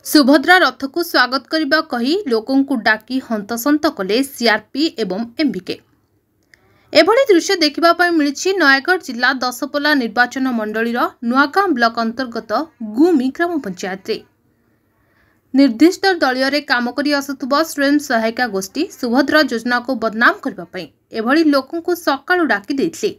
सुभद्रा रथ को स्वागत करने कही लोकों को डाकी हंतसंत कले सीआरपी एवं एमबीके। एभली दृश्य देखा मिली नयागढ़ जिला दशपल्ला निर्वाचन मंडलीर नुआगाँ ब्लॉक अंतर्गत गुमी ग्राम पंचायत रे निर्दिष्ट दलिय रे काम करी आसुथुबा स्वयं सहायिका गोष्ठी सुभद्रा योजना को बदनाम करने एभली लोकों को सकाळु डाकी देथिले।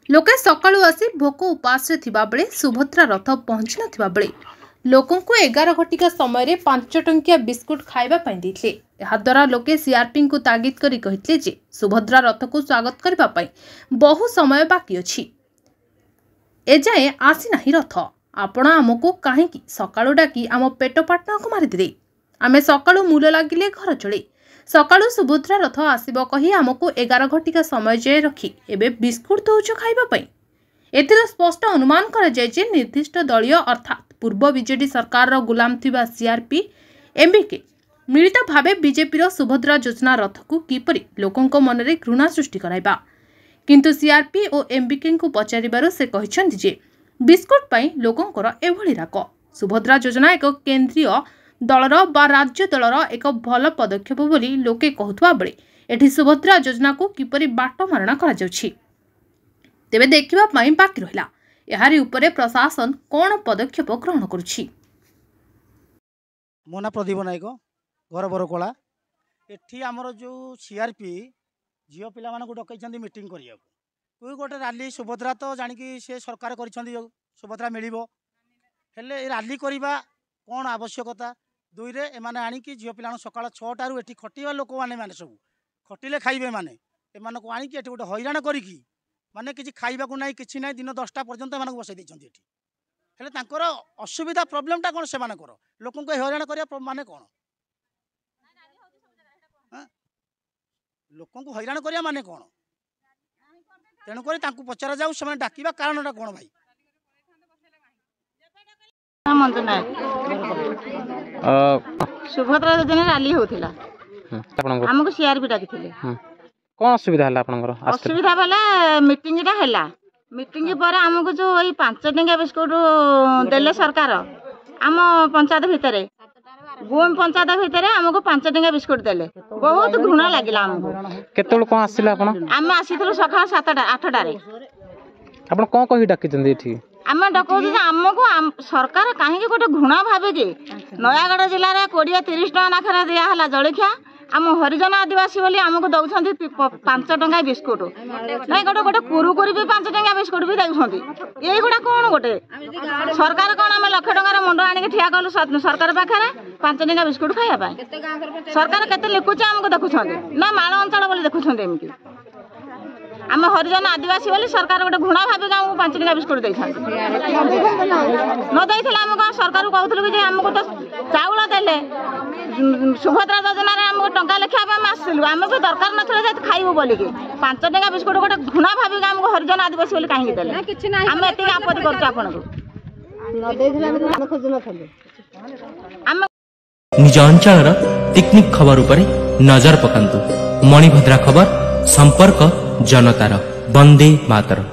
लोके सकाळु आसी भोक उपास थिबा बेले सुभद्रा रथ पहुंची नथिबा बेले लोकों को 11 घटिका समय 5 टंकिया बिस्कुट खाइबा पई देथिले। एहा द्वारा लोके सीआरपी को तागिद करी कहितले जे सुभद्रा रथ को स्वागत करबा पई बहु समय बाकी अछि, एजाए आसी नाही रथ, आपण आमको काहेकि सकाळु डाकी आम पेट पाटना को मारि दिले, आमे सकाळु मूल लागिले घर चले, सकाळु सुभद्रा रथ आसीबो कही आमको 11 घटिका समय जे रखी एबे बिस्कुट दउछ खाइबा पई। एतिर स्पष्ट अनुमान करा जाय जे निर्दिष्ट दलीय अर्थात पूर्व बीजेडी सरकार गुलाम थिबा सीआरपी एमबीके मिलित भावे बीजेपी सुभद्रा योजना रथ को किपरि लोकों मन में घृणा सृष्टि कराइबा। किंतु सीआरपी और एमबीके को पचारिबारु से कहिसंति जे बिस्कुट पई लोकों एभली राग। सुभद्रा योजना एक केंद्रीय दलर बा राज्य दलर एक भल पदक्षेप बोली लोके कहथुवा बेले एठी सुभद्रा योजना को किपरि बाट मारणा करा जाउछि तेबे देखिबा पई बाकी रहिला। एहारी उपरे प्रशासन कौन पदक्षेप ग्रहण करुछि। मो ना प्रदीप नायक घर बरकला एठी आमर जो सीआरपी झील पिला मानक डकैछन्ती मीटिंग करिया कोई गोटे रैली सुभद्रा तो जानिकी से सरकार करिछन्ती सुभद्रा मिलिबो हेले रैली करिबा कौन आवश्यकता दुई रे एमाने आनिकी झील पिला सकाळ 6 एठी खटिबा लोक माने सब खटिले खाइबे माने एमानक आनिकी एठी गोटे हैरान करिकी माने किसी खाइबा ना कि ना दिन 10टा पर्यंत एमानक बसई देछन्ती एठी हेले तांकर असुविधा प्रॉब्लमटा कोन सेमानकर लोकों को हैरान करिया माने कोन लोकों को हैरान करिया माने कोन तेणु करी तांकु पचारा जाऊ से डाकिबा कारणटा कोन भाई। सुभद्रा योजना रैली होथिला हमको सीआरपी डाकिथिले कौन असुविधा है आपनकर असुविधा वाला मीटिंग टा हैला मीटिंग पर हमको जो 5 टंकिया बिस्कुट देले सरकार आम पंचायत भितरे गोम पंचायत भितरे हमको 5 टंकिया बिस्कुट देले बहुत घृणा लागिला हमको। केतल कोन आसिला आपण हम आसीथलो सकाळ 7टा 8टा रे आपण कोन कहि डाकिचंदी एठी आम डकौ जे हमको सरकार काहे गोटे घृणा भाबे जे नयागढ़ जिल्ला रे 20-30 टका नाखरा दिया हला जळखिया आम हरिजन आदिवासी बोली आमको दौरान 5 टंका बिस्कुट ना गोटे गोटे कुरुकुरी भी 5 टंका बिस्कुट भी दौरान ये गुड़ा कौन गोटे सरकार कौन आम लक्ष टकर मुंड आनिक ठिया कलु सरकार पाखे 5 टंका बिस्कुट खाइबा सरकार केते लिखुचे आमको देखुं ना माल अंचल बोली देखुं एमती आम हरिजन आदिवासी बोली सरकार गोटे घृणा भाविक आमको 5 टंका बिस्कुट दे न दे आम सरकार कहूलु कि आमको तो चाउल देले सुभद्रा योजना आमको टंका लेखा आसलु आम भी दरकार ना खाइबू बोल 5 टंका बिस्कुट गोटे घृणा भाविक आमको हरिजन आदिवासी बोली कहीं देले आम एत आपत्ति कर निज अंचल टेक्निक खबर उपरे नजर पकांतु। मणिभद्रा खबर संपर्क जनतार। वंदे मातरम।